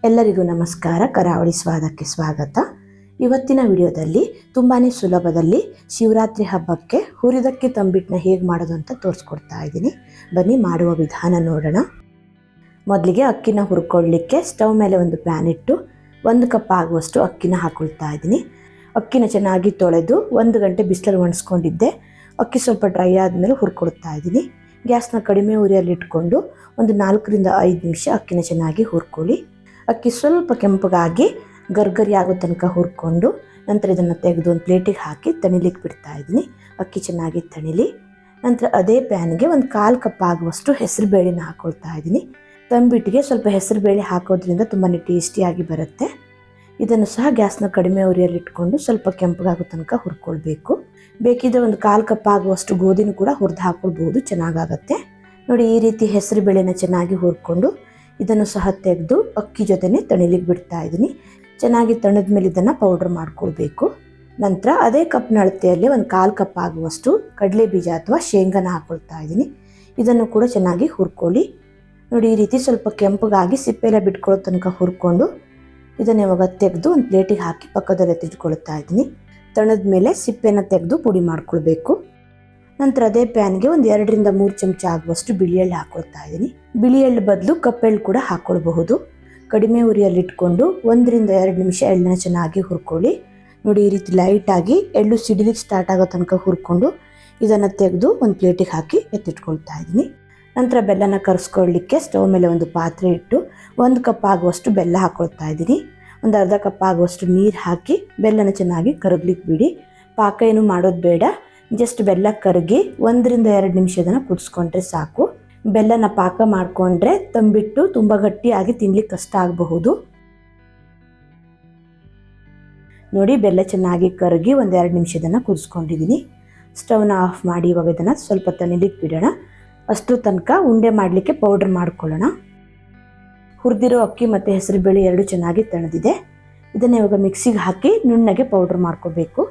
ಎಲ್ಲರಿಗೂ ನಮಸ್ಕಾರ. ಕರಾವಳಿ ಸ್ವಾದಕ್ಕೆ ಸ್ವಾಗತ. ಇವತ್ತಿನ ವಿಡಿಯೋದಲ್ಲಿ ತುಂಬಾ ಸುಲಭದಲ್ಲಿ ಶಿವರಾತ್ರಿ ಹಬ್ಬಕ್ಕೆ ಹುರಿದಕ್ಕಿ ತಂಬಿಟ್ಟನ್ನ ಹೇಗೆ ಮಾಡೋದು ಅಂತ ತೋರಿಸ್ಕೊಡ್ತಾ ಇದ್ದೀನಿ. ಬನ್ನಿ ಮಾಡುವ ವಿಧಾನ ನೋಡೋಣ. ಮೊದಲಿಗೆ ಅಕ್ಕಿನ ಹುರ್ಕೊಳ್ಳಿಕ್ಕೆ ಸ್ಟವ್ ಮೇಲೆ ಒಂದು ಪ್ಯಾನ್ ಇಟ್ಟು 1 ಕಪ್ ಆಗುವಷ್ಟು ಅಕ್ಕಿನ ಹಾಕೊಳ್ತಾ ಇದ್ದೀನಿ. ಅಕ್ಕಿನ ಚೆನ್ನಾಗಿ ತೊಳೆದು 1 ಗಂಟೆ ಬಿಸಿಲಲ್ಲಿ ಒಣಸ್ಕೊಂಡಿದ್ದೆ. ಅಕ್ಕಿ ಸ್ವಲ್ಪ ಡ್ರೈ ಆದಮೇಲೆ ಹುರ್ಕೊಳ್ತಾ ಇದ್ದೀನಿ. ಗ್ಯಾಸ್ನ ಕಡಿಮೆ ಉರಿಯಲ್ಲಿ ಇಟ್ಕೊಂಡು ಒಂದು 4 ರಿಂದ 5 ನಿಮಿಷ ಅಕ್ಕಿನ ಚೆನ್ನಾಗಿ ಹುರ್ಕೊಳ್ಳಿ. ಅಕ್ಕಿ ಸ್ವಲ್ಪ ಕೆಂಪಗಾಗಿ ಗರ್ಗರಿ ಆಗೋ ತನಕ ಹುರ್ಕೊಂಡು ನಂತರ ಇದನ್ನು ತೆಗೆದು ಒಂದು ಪ್ಲೇಟಿಗೆ ಹಾಕಿ ತಣಿಲಿಕ್ಕೆ ಬಿಡ್ತಾ ಇದ್ದೀನಿ. ಅಕ್ಕಿ ಚೆನ್ನಾಗಿ ತಣಿಲಿ. ನಂತರ ಅದೇ ಪ್ಯಾನ್ಗೆ ಒಂದು 1/4 ಕಪ್ ಆಗುವಷ್ಟು ಹೆಸರು ಬೇಳೆನ ಹಾಕೊಳ್ತಾ ಇದ್ದೀನಿ. ತಂಬಿಟ್ಟಿಗೆ ಸ್ವಲ್ಪ ಹೆಸರು ಬೇಳೆ ಹಾಕೋದ್ರಿಂದ ತುಂಬಾ ಟೇಸ್ಟಿಯಾಗಿ ಬರುತ್ತೆ. ಇದನ್ನು ಸಹ ಗ್ಯಾಸ್ನ ಕಡಿಮೆ ಉರಿಯಲ್ಲಿ ಇಟ್ಕೊಂಡು ಸ್ವಲ್ಪ ಕೆಂಪಗಾಗೋ ತನಕ ಹುರ್ಕೊಳ್ಬೇಕು. ಬೇಕಿದ್ರೆ ಒಂದು 1/4 ಕಪ್ ಆಗುವಷ್ಟು ಗೋಧಿನೂ ಕೂಡ ಹುರಿದು ಹಾಕೊಳ್ಬಹುದು, ಚೆನ್ನಾಗಾಗತ್ತೆ. ನೋಡಿ, ಈ ರೀತಿ ಹೆಸರು ಬೇಳೆನ ಚೆನ್ನಾಗಿ ಹುರ್ಕೊಂಡು ಇದನ್ನು ಸಹ ತೆಗೆದು ಅಕ್ಕಿ ಜೊತೆನೆ ತಣಿಲಿಕ್ಕೆ ಬಿಡ್ತಾ ಇದ್ದೀನಿ. ಚೆನ್ನಾಗಿ ತಣಿದ ಮೇಲೆ ಇದನ್ನು ಪೌಡ್ರ್ ಮಾಡ್ಕೊಳ್ಬೇಕು. ನಂತರ ಅದೇ ಕಪ್ನ ಅಳತೆಯಲ್ಲಿ ಒಂದು 1/4 ಕಪ್ ಆಗುವಷ್ಟು ಕಡಲೆ ಬೀಜ ಅಥವಾ ಶೇಂಗಾನ ಹಾಕೊಳ್ತಾ ಇದ್ದೀನಿ. ಇದನ್ನು ಕೂಡ ಚೆನ್ನಾಗಿ ಹುರ್ಕೊಳ್ಳಿ. ನೋಡಿ, ಈ ರೀತಿ ಸ್ವಲ್ಪ ಕೆಂಪಗಾಗಿ ಸಿಪ್ಪೆಲ್ಲ ಬಿಟ್ಕೊಳ್ಳೋ ತನಕ ಹುರ್ಕೊಂಡು ಇದನ್ನು ಇವಾಗ ತೆಗೆದು ಒಂದು ಪ್ಲೇಟಿಗೆ ಹಾಕಿ ಪಕ್ಕದಲ್ಲೇ ತೆಗೆದುಕೊಳ್ತಾ ಇದ್ದೀನಿ. ತಣದ ಮೇಲೆ ಸಿಪ್ಪೆನ ತೆಗೆದು ಪುಡಿ ಮಾಡ್ಕೊಳ್ಬೇಕು. ನಂತರ ಅದೇ ಪ್ಯಾನ್ಗೆ ಒಂದು 2 ರಿಂದ 3 ಚಮಚ ಆಗುವಷ್ಟು ಬಿಳಿ ಎಳ್ಳು ಹಾಕೊಳ್ತಾ ಇದ್ದೀನಿ. ಬಿಳಿ ಎಳ್ಳು ಬದಲು ಕಪ್ಪೆಳ್ಳು ಕೂಡ ಹಾಕ್ಕೊಳ್ಬಹುದು. ಕಡಿಮೆ ಉರಿಯಲ್ಲಿ ಇಟ್ಕೊಂಡು 1 ರಿಂದ 2 ನಿಮಿಷ ಎಳ್ಳನ್ನ ಚೆನ್ನಾಗಿ ಹುರ್ಕೊಳ್ಳಿ. ನೋಡಿ, ಈ ರೀತಿ ಲೈಟಾಗಿ ಎಳ್ಳು ಸಿಡಿಲಿಕ್ಕೆ ಸ್ಟಾರ್ಟ್ ಆಗೋ ತನಕ ಹುರ್ಕೊಂಡು ಇದನ್ನು ತೆಗೆದು ಒಂದು ಪ್ಲೇಟಿಗೆ ಹಾಕಿ ಎತ್ತಿಟ್ಕೊಳ್ತಾ ಇದ್ದೀನಿ. ನಂತರ ಬೆಲ್ಲನ ಕರೆಸ್ಕೊಳ್ಳಿಕ್ಕೆ ಸ್ಟವ್ ಮೇಲೆ ಒಂದು ಪಾತ್ರೆ ಇಟ್ಟು 1 ಕಪ್ ಆಗುವಷ್ಟು ಬೆಲ್ಲ ಹಾಕ್ಕೊಳ್ತಾ ಇದ್ದೀನಿ. ಒಂದು ಅರ್ಧ ಕಪ್ ಆಗುವಷ್ಟು ನೀರು ಹಾಕಿ ಬೆಲ್ಲನ ಚೆನ್ನಾಗಿ ಕರಗ್ಲಿಕ್ಕೆ ಬಿಡಿ. ಪಾಕ ಏನು ಮಾಡೋದು ಬೇಡ, ಜಸ್ಟ್ ಬೆಲ್ಲ ಕರಗಿ 1 ರಿಂದ 2 ನಿಮಿಷ ಅದನ್ನು ಕುದಿಸ್ಕೊಂಡ್ರೆ ಸಾಕು. ಬೆಲ್ಲನ ಪಾಕ ಮಾಡಿಕೊಂಡ್ರೆ ತಂಬಿಟ್ಟು ತುಂಬ ಗಟ್ಟಿಯಾಗಿ ತಿನ್ಲಿಕ್ಕೆ ಕಷ್ಟ ಆಗಬಹುದು. ನೋಡಿ, ಬೆಲ್ಲ ಚೆನ್ನಾಗಿ ಕರಗಿ 1-2 ನಿಮಿಷ ಇದನ್ನು ಕುದಿಸ್ಕೊಂಡಿದ್ದೀನಿ. ಸ್ಟವ್ನ ಆಫ್ ಮಾಡಿ ಇವಾಗ ಇದನ್ನು ಸ್ವಲ್ಪ ತಣಿಲಿಕ್ಕೆ ಬಿಡೋಣ. ಅಷ್ಟು ತನಕ ಉಂಡೆ ಮಾಡಲಿಕ್ಕೆ ಪೌಡ್ರ್ ಮಾಡ್ಕೊಳ್ಳೋಣ. ಹುರಿದಿರೋ ಅಕ್ಕಿ ಮತ್ತು ಹೆಸರು ಬೇಳೆ ಎರಡು ಚೆನ್ನಾಗಿ ತಣದಿದೆ. ಇದನ್ನು ಇವಾಗ ಮಿಕ್ಸಿಗೆ ಹಾಕಿ ನುಣ್ಣಗೆ ಪೌಡ್ರ್ ಮಾಡ್ಕೋಬೇಕು.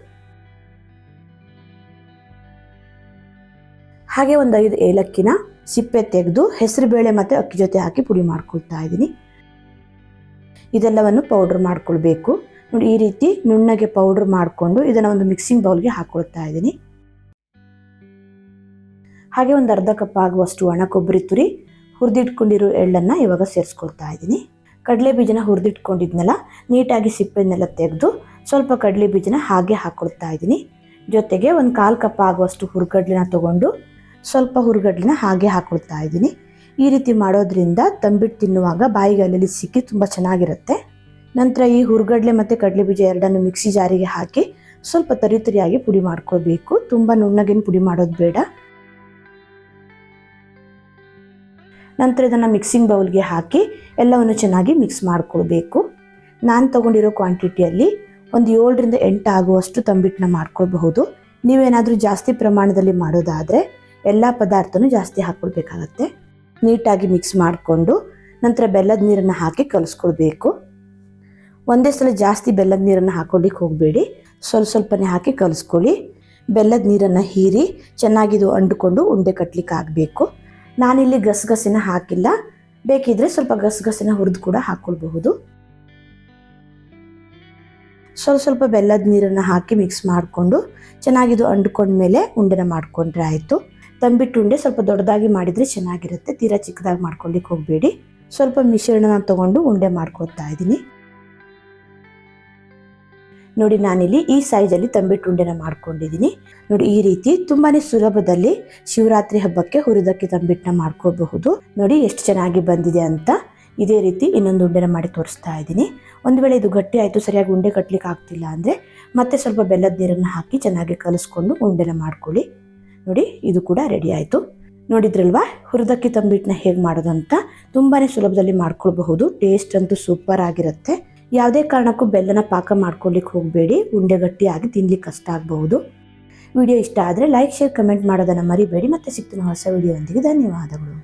ಹಾಗೆ ಒಂದು 5 ಏಲಕ್ಕಿನ ಸಿಪ್ಪೆ ತೆಗೆದು ಹೆಸರು ಬೇಳೆ ಮತ್ತು ಅಕ್ಕಿ ಜೊತೆ ಹಾಕಿ ಪುಡಿ ಮಾಡ್ಕೊಳ್ತಾ ಇದ್ದೀನಿ. ಇದೆಲ್ಲವನ್ನು ಪೌಡ್ರ್ ಮಾಡ್ಕೊಳ್ಬೇಕು. ನೋಡಿ, ಈ ರೀತಿ ನುಣ್ಣಗೆ ಪೌಡ್ರ್ ಮಾಡಿಕೊಂಡು ಇದನ್ನು ಒಂದು ಮಿಕ್ಸಿಂಗ್ ಬೌಲ್ಗೆ ಹಾಕ್ಕೊಳ್ತಾ ಇದ್ದೀನಿ. ಹಾಗೆ ಒಂದು ಅರ್ಧ ಕಪ್ ಆಗುವಷ್ಟು ಒಣ ಕೊಬ್ಬರಿ ತುರಿ, ಹುರಿದಿಟ್ಕೊಂಡಿರೋ ಎಳ್ಳನ್ನು ಇವಾಗ ಸೇರಿಸ್ಕೊಳ್ತಾ ಇದ್ದೀನಿ. ಕಡಲೆ ಬೀಜನ ಹುರಿದಿಟ್ಕೊಂಡಿದ್ನೆಲ್ಲ ನೀಟಾಗಿ ಸಿಪ್ಪೆನೆಲ್ಲ ತೆಗೆದು ಸ್ವಲ್ಪ ಕಡಲೆ ಬೀಜನ ಹಾಗೆ ಹಾಕ್ಕೊಳ್ತಾ ಇದ್ದೀನಿ. ಜೊತೆಗೆ ಒಂದು 1/4 ಕಪ್ ಆಗುವಷ್ಟು ಹುರ್ಗಡ್ಲೆನ ತೊಗೊಂಡು ಸ್ವಲ್ಪ ಹುರ್ಗಡ್ಲೆನ ಹಾಗೆ ಹಾಕ್ಕೊಳ್ತಾ ಇದ್ದೀನಿ. ಈ ರೀತಿ ಮಾಡೋದ್ರಿಂದ ತಂಬಿಟ್ಟು ತಿನ್ನುವಾಗ ಬಾಯಿಗೆ ಅಲ್ಲಲ್ಲಿ ಸಿಕ್ಕಿ ತುಂಬ ಚೆನ್ನಾಗಿರುತ್ತೆ. ನಂತರ ಈ ಹುರ್ಗಡ್ಲೆ ಮತ್ತು ಕಡಲೆ ಬೀಜ ಎರಡನ್ನು ಮಿಕ್ಸಿ ಜಾರಿಗೆ ಹಾಕಿ ಸ್ವಲ್ಪ ತರಿಯಾಗಿ ಪುಡಿ ಮಾಡ್ಕೊಳ್ಬೇಕು. ತುಂಬ ನುಣ್ಣಗೇನು ಪುಡಿ ಮಾಡೋದು ಬೇಡ. ನಂತರ ಇದನ್ನು ಮಿಕ್ಸಿಂಗ್ ಬೌಲ್ಗೆ ಹಾಕಿ ಎಲ್ಲವನ್ನು ಚೆನ್ನಾಗಿ ಮಿಕ್ಸ್ ಮಾಡ್ಕೊಳ್ಬೇಕು. ನಾನು ತೊಗೊಂಡಿರೋ ಕ್ವಾಂಟಿಟಿಯಲ್ಲಿ ಒಂದು 7 ರಿಂದ 8 ಆಗುವಷ್ಟು ತಂಬಿಟ್ಟನ್ನ ಮಾಡ್ಕೊಳ್ಬಹುದು. ನೀವೇನಾದರೂ ಜಾಸ್ತಿ ಪ್ರಮಾಣದಲ್ಲಿ ಮಾಡೋದಾದರೆ ಎಲ್ಲ ಪದಾರ್ಥನೂ ಜಾಸ್ತಿ ಹಾಕ್ಕೊಳ್ಬೇಕಾಗತ್ತೆ. ನೀಟಾಗಿ ಮಿಕ್ಸ್ ಮಾಡಿಕೊಂಡು ನಂತರ ಬೆಲ್ಲದ ನೀರನ್ನು ಹಾಕಿ ಕಲಿಸ್ಕೊಳ್ಬೇಕು. ಒಂದೇ ಸಲ ಜಾಸ್ತಿ ಬೆಲ್ಲದ ನೀರನ್ನು ಹಾಕೊಳ್ಳಿಕ್ಕೆ ಹೋಗಬೇಡಿ, ಸ್ವಲ್ಪನೇ ಹಾಕಿ ಕಲಿಸ್ಕೊಳ್ಳಿ. ಬೆಲ್ಲದ ನೀರನ್ನು ಹೀರಿ ಚೆನ್ನಾಗಿದು ಅಂಡುಕೊಂಡು ಉಂಡೆ ಕಟ್ಟಲಿಕ್ಕೆ ಆಗಬೇಕು. ನಾನಿಲ್ಲಿ ಗಸಗಸೆನ ಹಾಕಿಲ್ಲ, ಬೇಕಿದ್ರೆ ಸ್ವಲ್ಪ ಗಸಗಸೆನ ಹುರಿದು ಕೂಡ ಹಾಕ್ಕೊಳ್ಬಹುದು. ಸ್ವಲ್ಪ ಬೆಲ್ಲದ ನೀರನ್ನು ಹಾಕಿ ಮಿಕ್ಸ್ ಮಾಡಿಕೊಂಡು ಚೆನ್ನಾಗಿದು ಅಂಡ್ಕೊಂಡ್ಮೇಲೆ ಉಂಡೆನ ಮಾಡ್ಕೊಂಡ್ರೆ ಆಯಿತು. ತಂಬಿಟ್ಟು ಉಂಡೆ ಸ್ವಲ್ಪ ದೊಡ್ಡದಾಗಿ ಮಾಡಿದರೆ ಚೆನ್ನಾಗಿರುತ್ತೆ, ತೀರಾ ಚಿಕ್ಕದಾಗಿ ಮಾಡ್ಕೊಳ್ಳಿಕ್ಕೆ ಹೋಗಬೇಡಿ. ಸ್ವಲ್ಪ ಮಿಶ್ರಣನ ತೊಗೊಂಡು ಉಂಡೆ ಮಾಡ್ಕೊಳ್ತಾ ಇದ್ದೀನಿ. ನೋಡಿ, ನಾನಿಲ್ಲಿ ಈ ಸೈಜಲ್ಲಿ ತಂಬಿಟ್ಟು ಉಂಡೆನ ಮಾಡ್ಕೊಂಡಿದ್ದೀನಿ. ನೋಡಿ, ಈ ರೀತಿ ತುಂಬಾ ಸುಲಭದಲ್ಲಿ ಶಿವರಾತ್ರಿ ಹಬ್ಬಕ್ಕೆ ಹುರಿದಕ್ಕಿ ತಂಬಿಟ್ಟನ್ನ ಮಾಡ್ಕೋಬಹುದು. ನೋಡಿ ಎಷ್ಟು ಚೆನ್ನಾಗಿ ಬಂದಿದೆ ಅಂತ. ಇದೇ ರೀತಿ ಇನ್ನೊಂದು ಉಂಡೆನ ಮಾಡಿ ತೋರಿಸ್ತಾ ಇದ್ದೀನಿ. ಒಂದು ವೇಳೆ ಇದು ಗಟ್ಟಿ ಆಯಿತು, ಸರಿಯಾಗಿ ಉಂಡೆ ಕಟ್ಟಲಿಕ್ಕೆ ಆಗ್ತಿಲ್ಲ ಅಂದರೆ ಮತ್ತೆ ಸ್ವಲ್ಪ ಬೆಲ್ಲದ ನೀರನ್ನು ಹಾಕಿ ಚೆನ್ನಾಗಿ ಕಲಿಸ್ಕೊಂಡು ಉಂಡೆನ ಮಾಡ್ಕೊಳ್ಳಿ. ನೋಡಿ, ಇದು ಕೂಡ ರೆಡಿ ಆಯಿತು. ನೋಡಿದ್ರಲ್ವಾ ಹುರಿದಕ್ಕಿ ತಂಬಿಟ್ಟನ್ನ ಹೇಗೆ ಮಾಡೋದಂತ. ತುಂಬಾ ಸುಲಭದಲ್ಲಿ ಮಾಡ್ಕೊಳ್ಬಹುದು. ಟೇಸ್ಟ್ ಅಂತೂ ಸೂಪರ್ ಆಗಿರುತ್ತೆ. ಯಾವುದೇ ಕಾರಣಕ್ಕೂ ಬೆಲ್ಲನ ಪಾಕ ಮಾಡ್ಕೊಳ್ಳಿಕ್ಕೆ ಹೋಗಬೇಡಿ, ಉಂಡೆ ಗಟ್ಟಿಯಾಗಿ ತಿನ್ಲಿಕ್ಕೆ ಕಷ್ಟ ಆಗಬಹುದು. ವಿಡಿಯೋ ಇಷ್ಟ ಆದರೆ ಲೈಕ್, ಶೇರ್, ಕಮೆಂಟ್ ಮಾಡೋದನ್ನು ಮರಿಬೇಡಿ. ಮತ್ತೆ ಸಿಗ್ತೀನಿ ಹೊಸ ವಿಡಿಯೋ ಒಂದಿಗೆ. ಧನ್ಯವಾದಗಳು.